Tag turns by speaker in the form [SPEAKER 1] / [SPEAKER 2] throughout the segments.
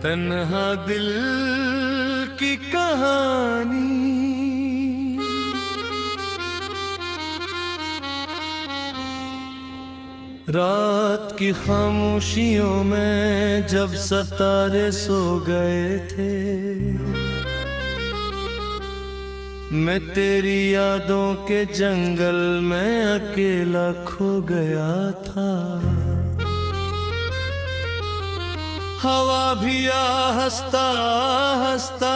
[SPEAKER 1] तन्हा दिल की कहानी। रात की खामोशियों में जब सितारे सो गए थे, मैं तेरी यादों के जंगल में अकेला खो गया था। हवा भी आ हंसता हंसता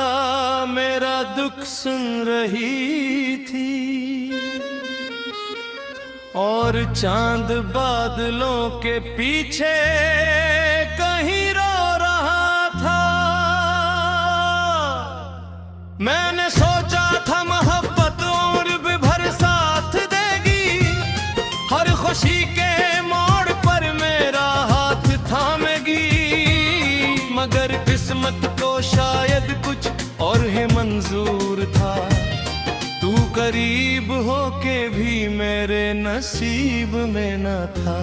[SPEAKER 1] मेरा दुख सुन रही थी, और चांद बादलों के पीछे कहीं रो रहा था। मैंने सोचा था मोहब्बत उम्र भर साथ देगी, हर खुशी के मोड़ पर मेरा हाथ थामेगी। मगर किस्मत को शायद कुछ और ही मंजूर था, तू करीब होके भी मेरे नसीब में न था।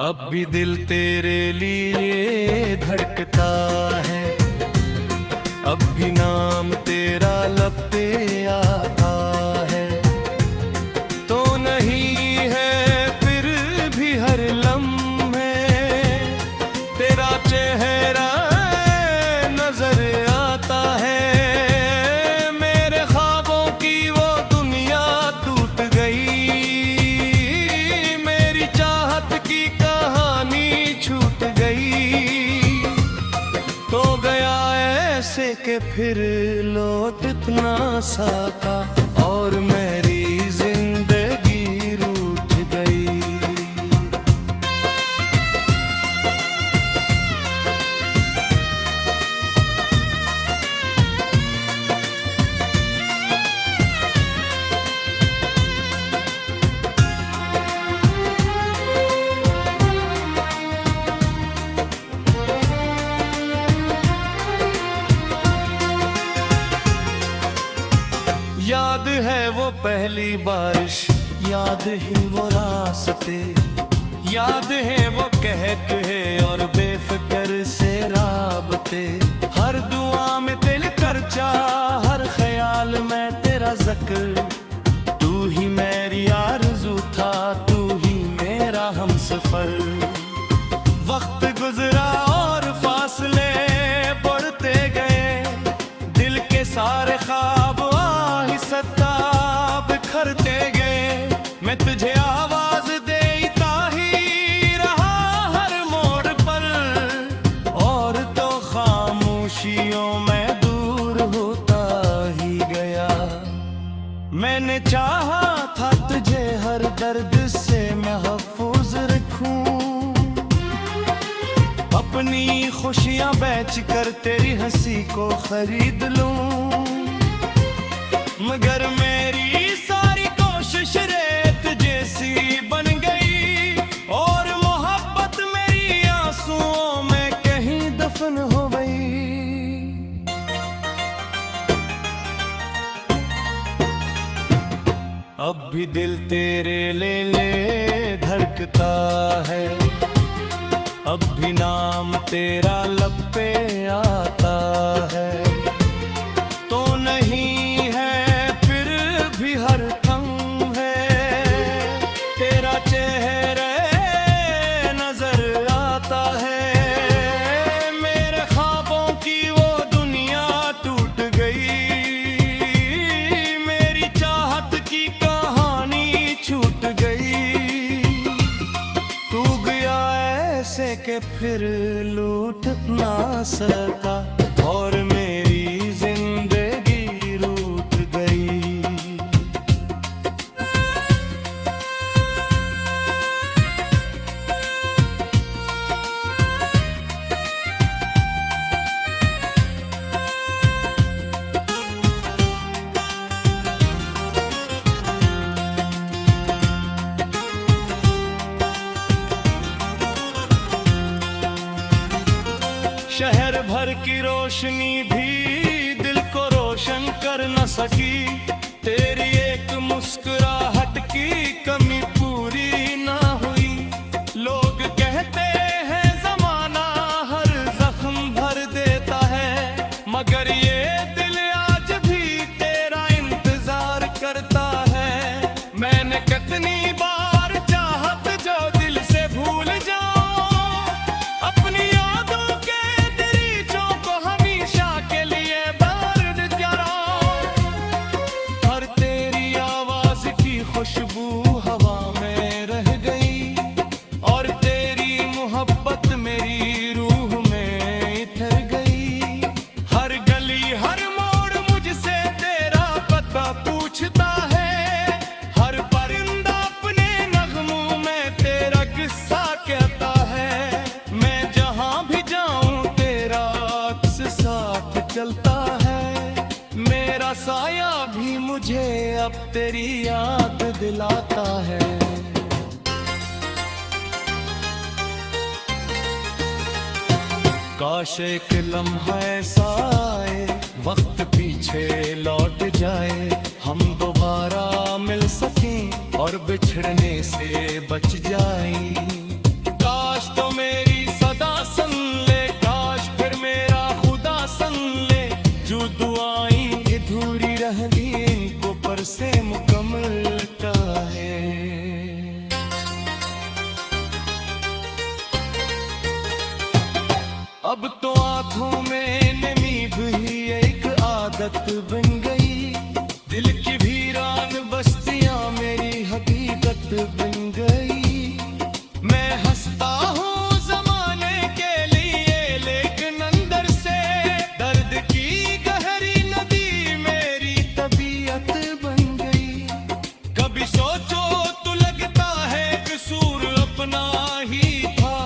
[SPEAKER 1] अब भी दिल तेरे लिए धड़कता है, अब भी नाम तेरा लब पे आता है। तो नहीं है फिर भी हर लम्हे तेरा चेहरा नजर आता है। मेरे ख्वाबों की वो दुनिया टूट गई, मेरी चाहत की कहानी छूट गई। तो गया ऐसे के फिर लौट ना सका, और मेरी जिंदगी रूठ गई। याद है वो पहली बारिश, याद ही वो रास्ते, याद है वो कहते और बेफिक्र से राबते। हर दुआ में दिल खर्चा, हर ख्याल में तेरा जिक्र। तू ही मेरी आरज़ू था, तू ही मेरा हमसफर। वक्त गुजरा और फासले बढ़ते गए, दिल के सारे ख्वाब बिखरते गए। मैं तुझे आवाज देता ही रहा हर मोड़ पर, और तो खामोशियों में दूर होता ही गया। मैंने चाहा था तुझे हर दर्द से महफूज रखूं, अपनी खुशियां बेच कर तेरी हंसी को खरीद लूं। मगर मेरी सारी कोशिश रेत जैसी बन गई, और मोहब्बत मेरी आंसुओं में कहीं दफन हो गई। अब भी दिल तेरे लिए धड़कता है, अब भी नाम तेरा लब पे आता है। तो नहीं हर थम है तेरा चेहरा नजर आता है। मेरे ख्वाबों की वो दुनिया टूट गई, मेरी चाहत की कहानी छूट गई। तू गया ऐसे के फिर लूट ना सका, और मेरी जिंदगी रूठ गई। शहर भर की रोशनी भी दिल को रोशन कर न सकी, तेरी एक मुस्कुराहट की कमी पूरी ना हुई। अब तेरी याद दिलाता है। काश एक लम्हा ऐसा आए, वक्त पीछे लौट जाए, हम दोबारा मिल सकें और बिछड़ने से बच जाएं। काश तो मेरी सदा सुन ले, काश फिर मेरा खुदा सुन ले, जो दुआएं अधूरी रह गई इनको पर से मुकम्मल का है। अब तो आंखों में नमी भी एक आदत बन गई, दिल की वीरान बस्तियां मेरी हकीकत बन गई। मैं हंसता हूँ जमाने के लिए, लेकिन अंदर से दर्द की गहरी नदी मेरी तबीयत बन गई। कभी सोचो तो लगता है कसूर अपना ही था,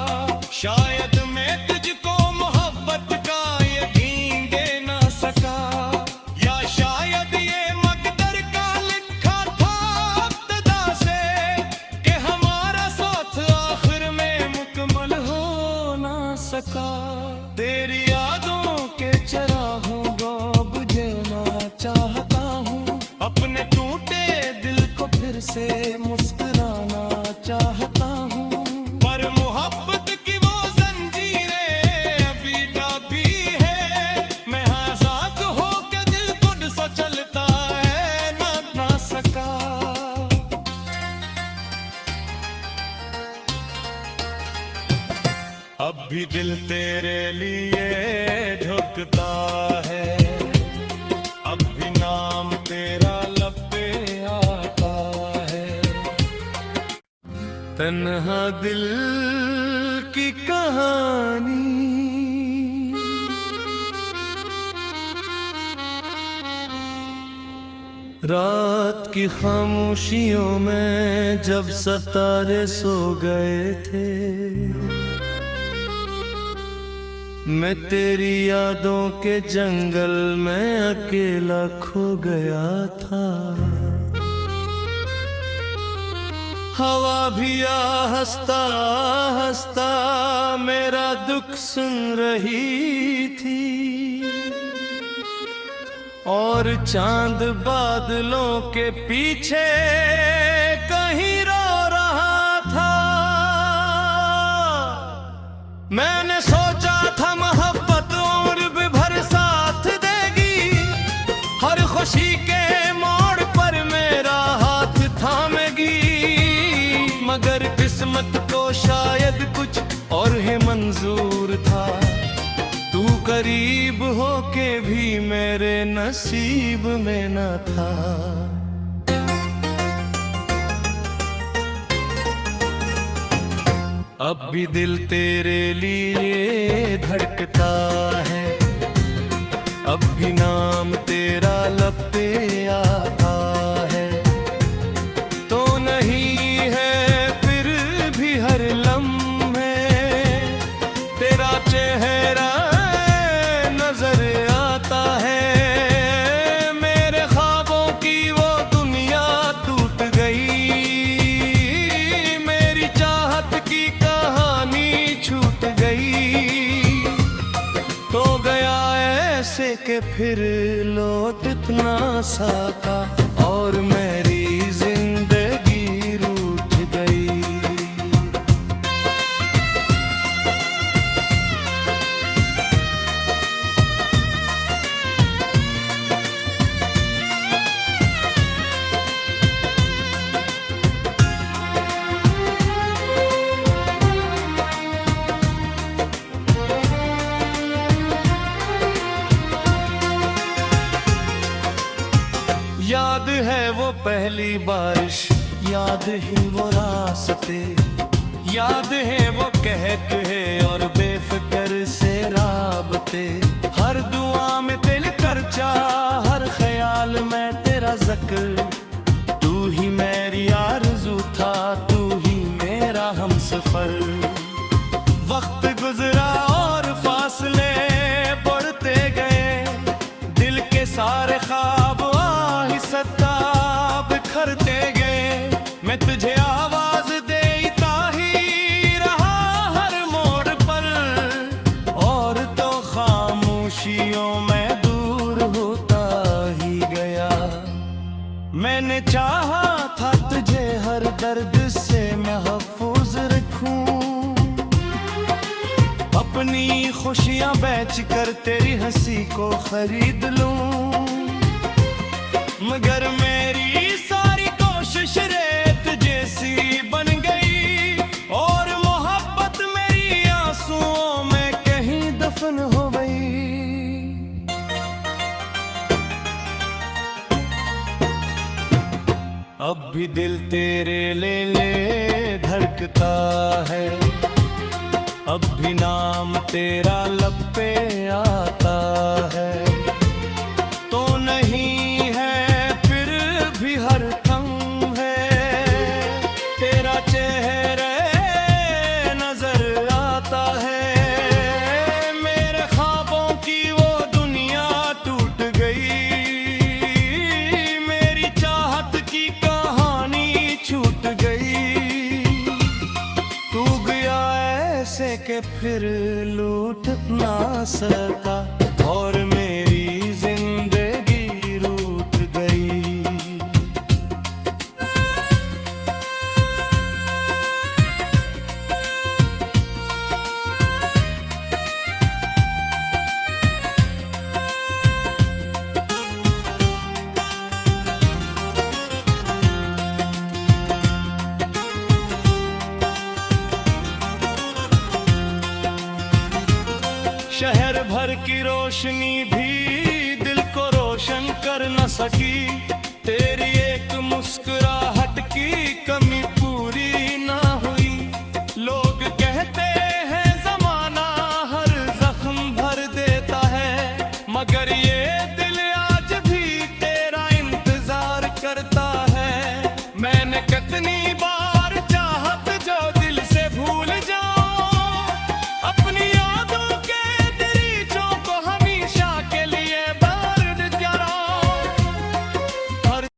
[SPEAKER 1] शायद मैं तुझको मोहब्बत का यकीन दे ना सका, या शायद ये मकदर का लिखा था इब्तिदा से कि हमारा साथ आखिर में मुकम्मल हो ना सका। तेरी यादों के चरागों को बुझाना चाहता हूँ, अपने टूटे दिल को फिर से मुस्कुराना चाहता हूँ, पर मोहब्बत की वो जंजीरें अभी दबी है। मैं आजाद हो के दिल खुद सा चलता है ना सका। अब भी दिल तेरे लिए झुकता है, अब भी नाम तेरा लब पे आता है। तन्हा दिल की कहानी, रात की खामोशियों में जब सितारे सो गए थे, मैं तेरी यादों के जंगल में अकेला खो गया था। हवा भी हंसता हंसता मेरा दुख सुन रही थी, और चांद बादलों के पीछे कहीं रो रहा था। मैंने सोचा था मोहब्बत उम्र भर साथ देगी, हर खुशी के मोड़ पर मेरा हाथ थामेगी, मगर किस्मत को शायद कुछ और ही मंजूर था। तू करीब होके भी मेरे नसीब में न था। अब भी दिल तेरे लिए धड़कता है, अब भी नाम तेरा लब पे आता है। तो नहीं है फिर भी हर लम्हे तेरा चेहरा नजर आता है। मेरे ख्वाबों की वो दुनिया टूट गई, मेरी चाहत की कहानी छूट गई। तो गया ऐसे के फिर लौट ना सका, और मेरी जिंदगी रूठ गई। याद है वो पहली बारिश, याद ही वो रास्ते, याद है वो कहक है और बेफिक्र से राबते। हर दुआ में दिल करचा, हर ख्याल में तेरा जिक्र। तू ही मेरी आरज़ू था, तू ही मेरा हमसफर। वक्त गुजरा और फासले बढ़ते गए, दिल के सारे ख्वाब आहिस्ता खुशियां बेच कर तेरी हंसी को खरीद लूं, मगर मेरी सारी कोशिश रेत जैसी बन गई और मोहब्बत मेरी आंसुओं में कहीं दफन हो गई। अब भी दिल तेरे ले धड़कता है, अब भी नाम तेरा लब पे आता है। तो नहीं है फिर भी हर दम है तेरा चेहरा नजर आता है। मेरे ख्वाबों की वो दुनिया टूट गई, मेरी चाहत की कहानी छूट गई। तू गया ऐसे के फिर लूट ना सका और मेरी जिंदगी रूठ गई। शहर भर की रोशनी भी दिल को रोशन कर न सकी, तेरी एक मुस्कुराहट की कमी पूरी ना हुई। लोग कहते हैं जमाना हर जख्म भर देता है, मगर ये दिल आज भी तेरा इंतजार करता है। मैंने कितनी